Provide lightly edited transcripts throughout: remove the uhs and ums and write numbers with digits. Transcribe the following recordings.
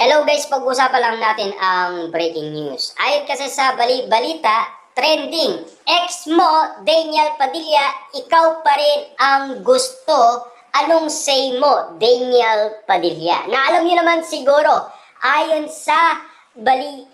Hello guys, pag-usapan lang natin ang breaking news. Ayon kasi sa balita, trending, ex mo, Daniel Padilla, ikaw pa rin ang gusto. Anong say mo, Daniel Padilla? Na alam niyo naman siguro, ayon sa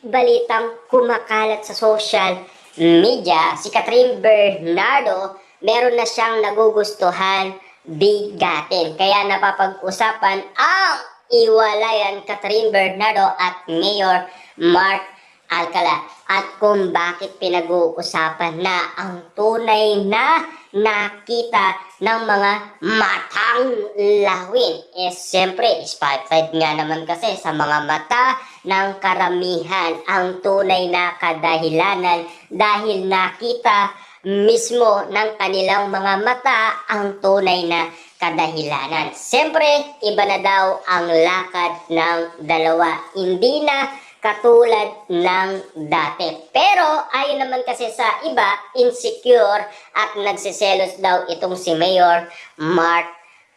balitang kumakalat sa social media, si Catherine Bernardo, meron na siyang nagugustuhan bigatin. Kaya napapag-usapan ang iwalayan Catherine Bernardo at Mayor Mark Alcala at kung bakit pinag-uusapan na ang tunay na nakita ng mga matang lawin. Siyempre, spotlight nga naman kasi sa mga mata ng karamihan ang tunay na kadahilanan dahil nakita mismo ng kanilang mga mata ang tunay na kadahilanan. Siyempre, iba na daw ang lakad ng dalawa. Hindi na katulad ng dati. Pero, ayon naman kasi sa iba, insecure at nagsiselos daw itong si Mayor Mark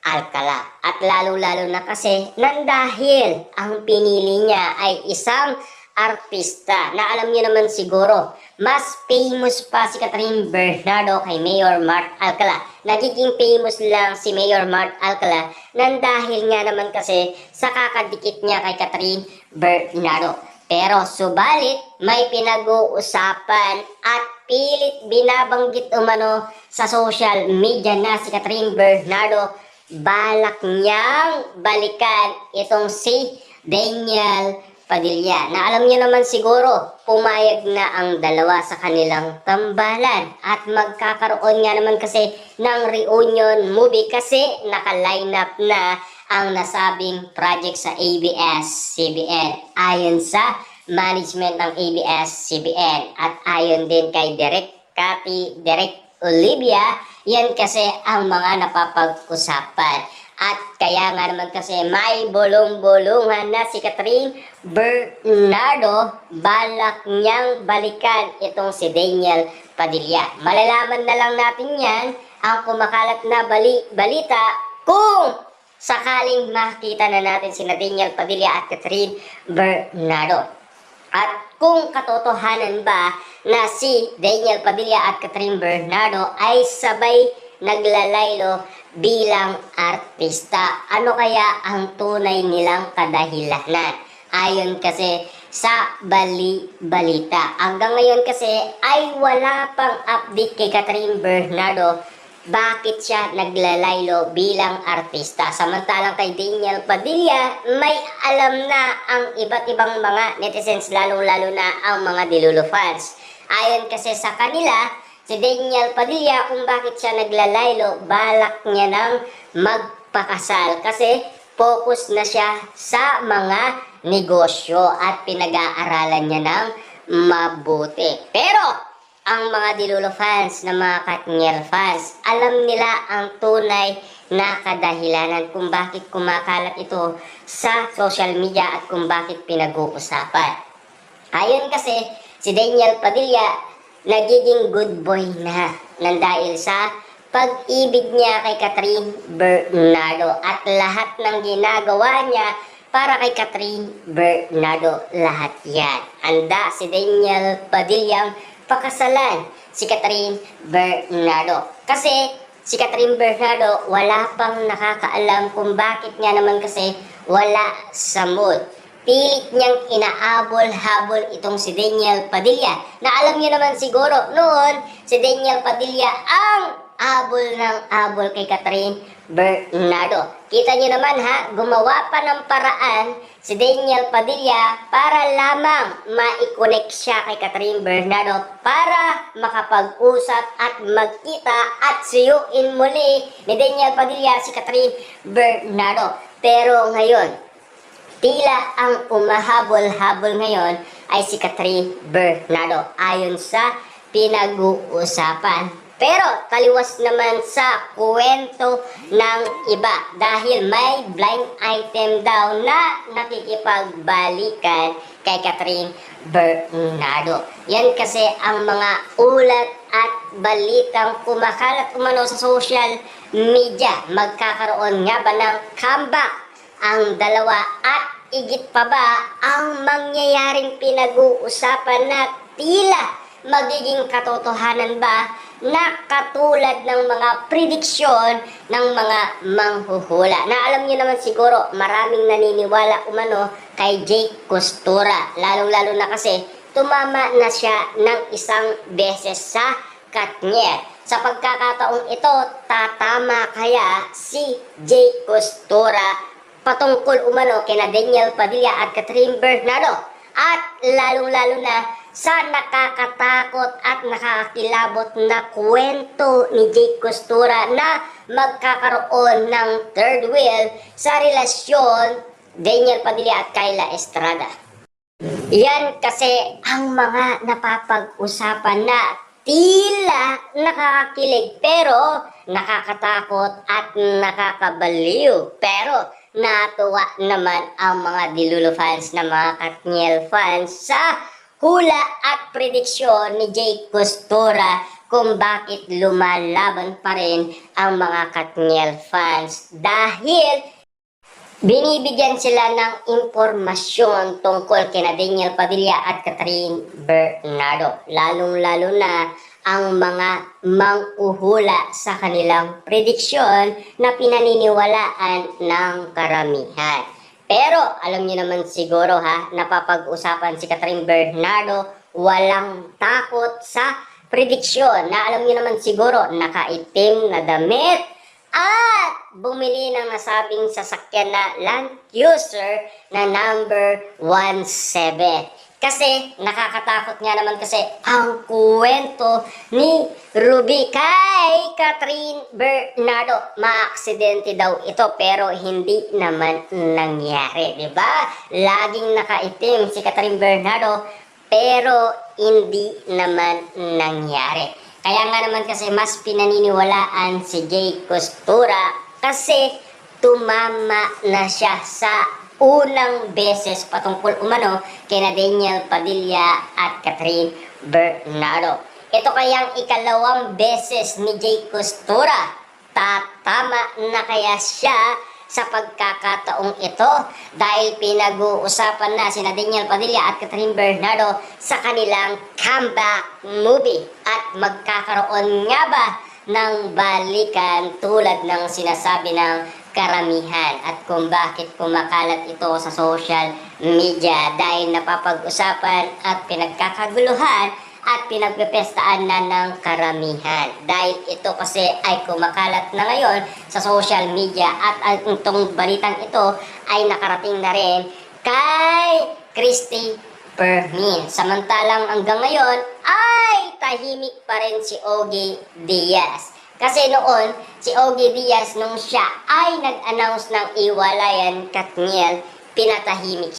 Alcala. At lalo-lalo na kasi nang dahil ang pinili niya ay isang artista na alam niyo naman siguro, mas famous pa si Catherine Bernardo kay Mayor Mark Alcala. Nagiging famous lang si Mayor Mark Alcala nang dahil nga naman kasi sa kakadikit niya kay Catherine Bernardo. Pero subalit may pinag-uusapan at pilit binabanggit umano sa social media na si Catherine Bernardo balak niyang balikan itong si Daniel Padilla. Na alam niyo naman siguro, pumayag na ang dalawa sa kanilang tambalan at magkakaroon nga naman kasi ng reunion movie kasi naka-line up na ang nasabing project sa ABS-CBN ayon sa management ng ABS-CBN at ayon din kay Direk Olivia, yan kasi ang mga napapag-usapan. At kaya nga naman kasi may bulong-bulungan na si Catherine Bernardo balak niyang balikan itong si Daniel Padilla. Malalaman na lang natin yan ang kumakalat na balita kung sakaling makita na natin si Daniel Padilla at Catherine Bernardo. At kung katotohanan ba na si Daniel Padilla at Catherine Bernardo ay sabay naglalaylo bilang artista. Ano kaya ang tunay nilang kadahilanan? Ayon kasi sa balita. Hanggang ngayon kasi ay wala pang update kay Catherine Bernardo bakit siya naglalaylo bilang artista. Samantalang kay Daniel Padilla, may alam na ang iba't ibang mga netizens, lalo-lalo na ang mga Dilulo fans. Ayon kasi sa kanila, si Daniel Padilla kung bakit siya naglalaylo, balak niya nang magpakasal kasi focus na siya sa mga negosyo at pinag-aaralan niya ng mabuti. Pero ang mga Dilulo fans na mga Katniel fans, alam nila ang tunay na kadahilanan kung bakit kumakalat ito sa social media at kung bakit pinag-uusapan. Ayon kasi, si Daniel Padilla nagiging good boy na nang dahil sa pag-ibig niya kay Catherine Bernardo at lahat ng ginagawa niya para kay Catherine Bernardo, lahat yan. Anda si Daniel Padilla pakasalan si Catherine Bernardo. Kasi si Catherine Bernardo wala pang nakakaalam kung bakit nga naman kasi wala sa mood. Pilit niyang inaabol-habol itong si Daniel Padilla. Na alam niyo naman siguro noon si Daniel Padilla ang abol ng abol kay Catherine Bernardo. Kita niyo naman ha, gumawa pa ng paraan si Daniel Padilla para lamang ma-connect siya kay Catherine Bernardo para makapag-usap at magkita at suyuin muli ni Daniel Padilla si Catherine Bernardo. Pero ngayon, tila ang umahabol-habol ngayon ay si Catherine Bernardo ayon sa pinag-uusapan. Pero taliwas naman sa kwento ng iba dahil may blind item daw na nakikipagbalikan kay Catherine Bernardo. Yan kasi ang mga ulat at balitang kumakalat umano sa social media. Magkakaroon nga ba ng comeback ang dalawa at igit pa ba ang mangyayaring pinag-uusapan na tila magiging katotohanan ba na katulad ng mga prediksyon ng mga manghuhula. Na alam niyo naman siguro, maraming naniniwala umano kay Jake Costura. Lalong-lalo na kasi tumama na siya ng isang beses sa Katniel. Sa pagkakataong ito, tatama kaya si Jake Costura patungkol umano kina Daniel Padilla at Catherine Bernardo? At lalong-lalo na sa nakakatakot at nakakakilabot na kwento ni Jake Costura na magkakaroon ng third wheel sa relasyon Daniel Padilla at Kyla Estrada. Yan kasi ang mga napapag-usapan na tila nakakakilig pero nakakatakot at nakakabaliw. Pero natuwa naman ang mga Dilulo fans na mga Katniel fans sa hula at prediksyon ni Jake Costura kung bakit lumalaban pa rin ang mga Katniel fans. Dahil binibigyan sila ng impormasyon tungkol kina Daniel Padilla at Catherine Bernardo. Lalong-lalo na ang mga manghuhula sa kanilang prediksyon na pinaniniwalaan ng karamihan. Pero alam niyo naman siguro napapag-usapan si Catherine Bernardo, walang takot sa prediksyon. Na alam niyo naman siguro, nakaitim na damit at bumili ng nasabing sasakyan na Land Cruiser na number 17. Kasi nakakatakot nga naman kasi ang kwento ni Ruby kay Catherine Bernardo. Maaksidente daw ito pero hindi naman nangyari, di ba? Laging nakaitim si Catherine Bernardo pero hindi naman nangyari. Kaya nga naman kasi mas pinaniniwalaan si Jake Costura kasi tumama na siya sa unang beses patungkol umano kina Daniel Padilla at Catherine Bernardo. Ito kayang ikalawang beses ni Jake Costura. Tatama na kaya siya sa pagkakataong ito dahil pinag-uusapan na sina Daniel Padilla at Catherine Bernardo sa kanilang comeback movie. At magkakaroon nga ba ng balikan tulad ng sinasabi ng karamihan at kung bakit kumakalat ito sa social media dahil napapag-usapan at pinagkakaguluhan at pinagpepestaan na ng karamihan. Dahil ito kasi ay kumakalat na ngayon sa social media at itong balitang ito ay nakarating na rin kay Christy Permin. Samantalang hanggang ngayon ay tahimik pa rin si Ogie Diaz. Kasi noon, si Ogie Diaz nung siya ay nag-announce ng iwalayan Katniel, pinatahimik